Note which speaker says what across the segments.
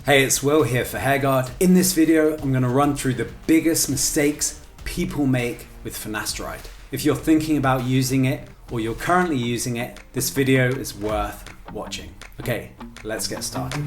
Speaker 1: Hey, it's Will here for Hairguard. In this video, I'm going to run through the biggest mistakes people make with finasteride. If you're thinking about using it or you're currently using it, this video is worth watching. Okay, let's get started.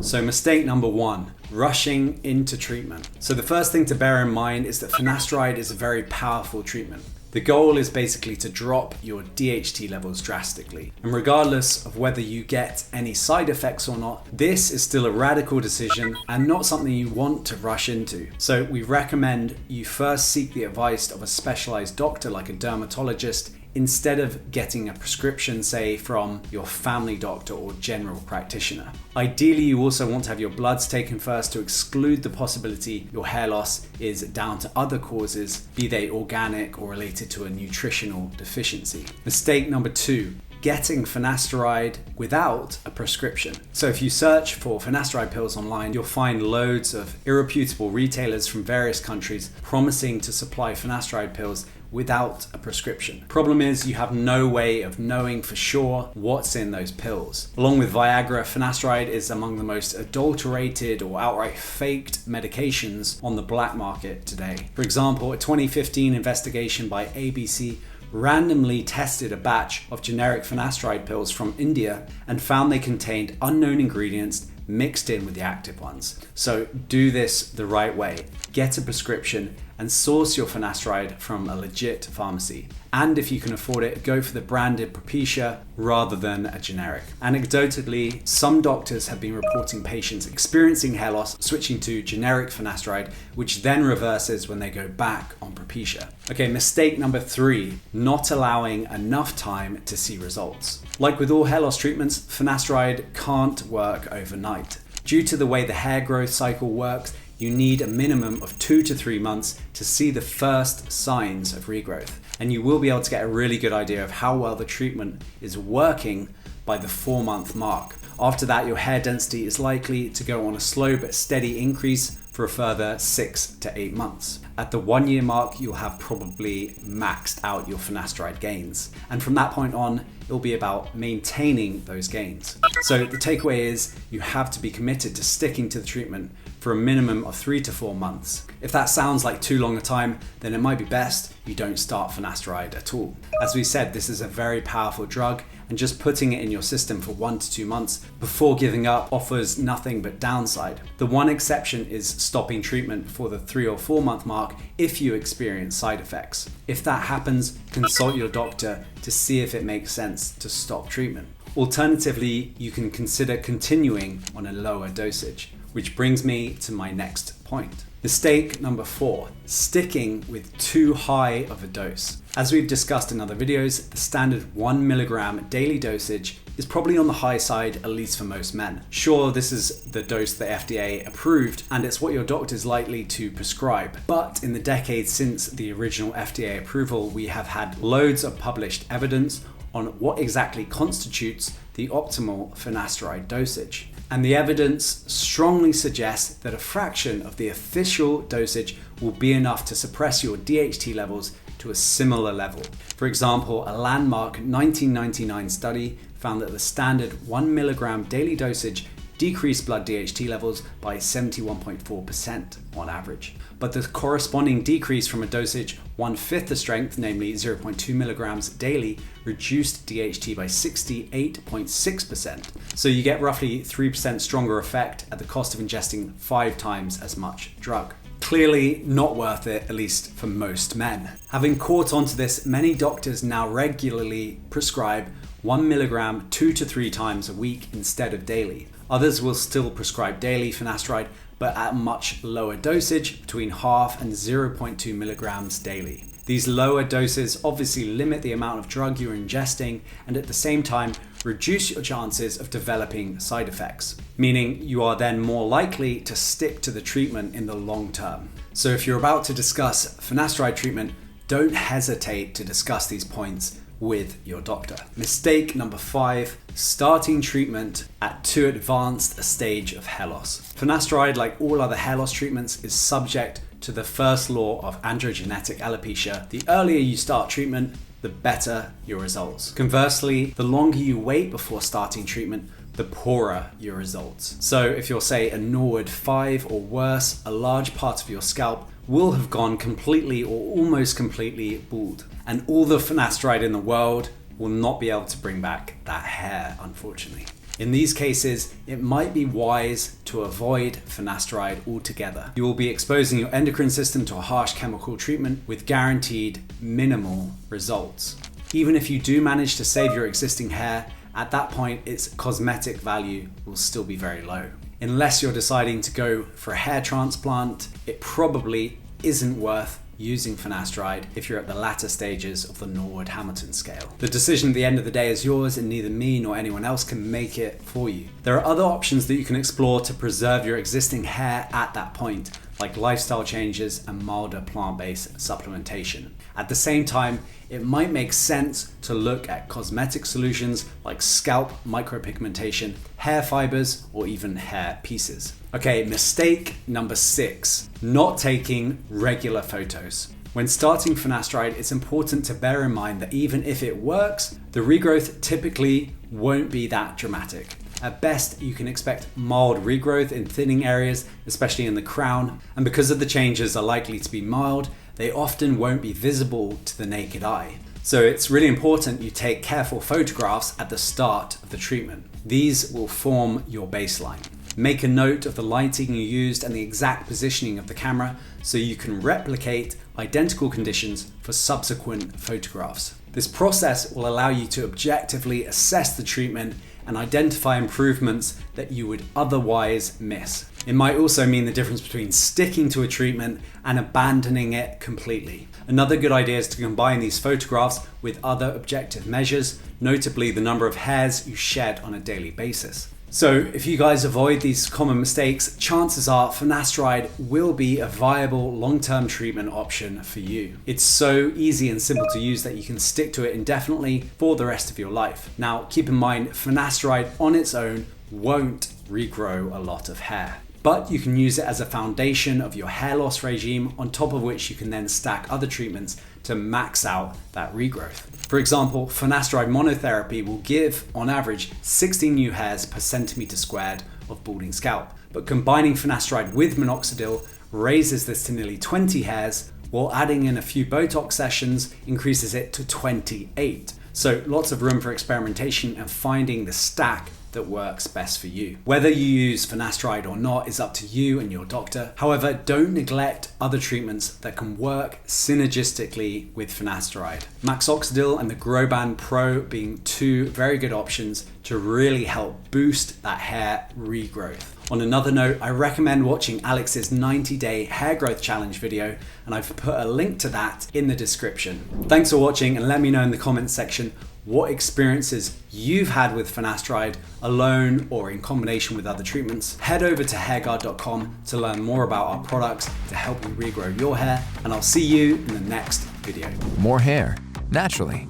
Speaker 1: So mistake number one, rushing into treatment. So the first thing to bear in mind is that finasteride is a very powerful treatment. The goal is basically to drop your DHT levels drastically. And regardless of whether you get any side effects or not, this is still a radical decision and not something you want to rush into. So we recommend you first seek the advice of a specialized doctor like a dermatologist instead of getting a prescription, say, from your family doctor or general practitioner. Ideally, you also want to have your bloods taken first to exclude the possibility your hair loss is down to other causes, be they organic or related to a nutritional deficiency. Mistake number two, getting finasteride without a prescription. So if you search for finasteride pills online, you'll find loads of irreputable retailers from various countries promising to supply finasteride pills without a prescription. Problem is, you have no way of knowing for sure what's in those pills. Along with Viagra, finasteride is among the most adulterated or outright faked medications on the black market today. For example, a 2015 investigation by ABC randomly tested a batch of generic finasteride pills from India and found they contained unknown ingredients mixed in with the active ones. So do this the right way. Get a prescription and source your finasteride from a legit pharmacy. And if you can afford it, go for the branded Propecia rather than a generic. Anecdotally, some doctors have been reporting patients experiencing hair loss switching to generic finasteride, which then reverses when they go back on Propecia. Okay, mistake number three, not allowing enough time to see results. Like with all hair loss treatments, finasteride can't work overnight. Due to the way the hair growth cycle works, you need a minimum of 2 to 3 months to see the first signs of regrowth. And you will be able to get a really good idea of how well the treatment is working by the 4-month mark. After that, your hair density is likely to go on a slow but steady increase for a further 6 to 8 months. At the 1-year mark, you'll have probably maxed out your finasteride gains. And from that point on, it'll be about maintaining those gains. So the takeaway is you have to be committed to sticking to the treatment for a minimum of 3 to 4 months. If that sounds like too long a time, then it might be best you don't start finasteride at all. As we said, this is a very powerful drug, and just putting it in your system for 1 to 2 months before giving up offers nothing but downside. The one exception is stopping treatment before the 3 or 4 month mark if you experience side effects. If that happens, consult your doctor to see if it makes sense to stop treatment. Alternatively, you can consider continuing on a lower dosage, which brings me to my next point. Mistake number 4, sticking with too high of a dose. As we've discussed in other videos, the standard 1 milligram daily dosage is probably on the high side, at least for most men. Sure, this is the dose the FDA approved, and it's what your doctor is likely to prescribe. But in the decades since the original FDA approval, we have had loads of published evidence on what exactly constitutes the optimal finasteride dosage. And the evidence strongly suggests that a fraction of the official dosage will be enough to suppress your DHT levels to a similar level. For example, a landmark 1999 study found that the standard 1 milligram daily dosage decreased blood DHT levels by 71.4% on average. But the corresponding decrease from a dosage 1/5 the strength, namely 0.2 milligrams daily, reduced DHT by 68.6%. So you get roughly 3% stronger effect at the cost of ingesting 5 times as much drug. Clearly not worth it, at least for most men. Having caught on to this, many doctors now regularly prescribe 1 milligram 2 to 3 times a week instead of daily. Others will still prescribe daily finasteride, but at a much lower dosage, between half and 0.2 milligrams daily. These lower doses obviously limit the amount of drug you're ingesting and at the same time reduce your chances of developing side effects, meaning you are then more likely to stick to the treatment in the long term. So if you're about to discuss finasteride treatment, don't hesitate to discuss these points with your doctor. Mistake number 5, starting treatment at too advanced a stage of hair loss. Finasteride, like all other hair loss treatments, is subject to the first law of androgenetic alopecia. The earlier you start treatment, the better your results. Conversely, the longer you wait before starting treatment, the poorer your results. So if you're, say, a Norwood 5 or worse, a large part of your scalp will have gone completely or almost completely bald. And all the finasteride in the world will not be able to bring back that hair, unfortunately. In these cases, it might be wise to avoid finasteride altogether. You will be exposing your endocrine system to a harsh chemical treatment with guaranteed minimal results. Even if you do manage to save your existing hair, at that point its cosmetic value will still be very low. Unless you're deciding to go for a hair transplant, it probably isn't worth using finasteride if you're at the latter stages of the Norwood-Hamilton scale. The decision at the end of the day is yours, and neither me nor anyone else can make it for you. There are other options that you can explore to preserve your existing hair at that point, like lifestyle changes and milder plant-based supplementation. At the same time, it might make sense to look at cosmetic solutions like scalp micropigmentation, hair fibers, or even hair pieces. Okay, mistake number 6, not taking regular photos. When starting finasteride, it's important to bear in mind that even if it works, the regrowth typically won't be that dramatic. At best, you can expect mild regrowth in thinning areas, especially in the crown, and because of the changes are likely to be mild, they often won't be visible to the naked eye. So it's really important you take careful photographs at the start of the treatment. These will form your baseline. Make a note of the lighting you used and the exact positioning of the camera so you can replicate identical conditions for subsequent photographs. This process will allow you to objectively assess the treatment and identify improvements that you would otherwise miss. It might also mean the difference between sticking to a treatment and abandoning it completely. Another good idea is to combine these photographs with other objective measures, notably the number of hairs you shed on a daily basis. So if you guys avoid these common mistakes, chances are finasteride will be a viable long-term treatment option for you. It's so easy and simple to use that you can stick to it indefinitely for the rest of your life. Now, keep in mind, finasteride on its own won't regrow a lot of hair, but you can use it as a foundation of your hair loss regime, on top of which you can then stack other treatments to max out that regrowth. For example, finasteride monotherapy will give, on average, 16 new hairs per centimeter squared of balding scalp. But combining finasteride with minoxidil raises this to nearly 20 hairs, while adding in a few Botox sessions increases it to 28. So lots of room for experimentation and finding the stack that works best for you. Whether you use finasteride or not is up to you and your doctor. However, don't neglect other treatments that can work synergistically with finasteride. Minoxidil and the Growband Pro being two very good options to really help boost that hair regrowth. On another note, I recommend watching Alex's 90-day hair growth challenge video, and I've put a link to that in the description. Thanks for watching, and let me know in the comments section what experiences you've had with finasteride alone or in combination with other treatments. Head over to hairguard.com to learn more about our products to help you regrow your hair, and I'll see you in the next video.
Speaker 2: More hair, naturally.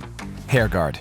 Speaker 2: Hairguard.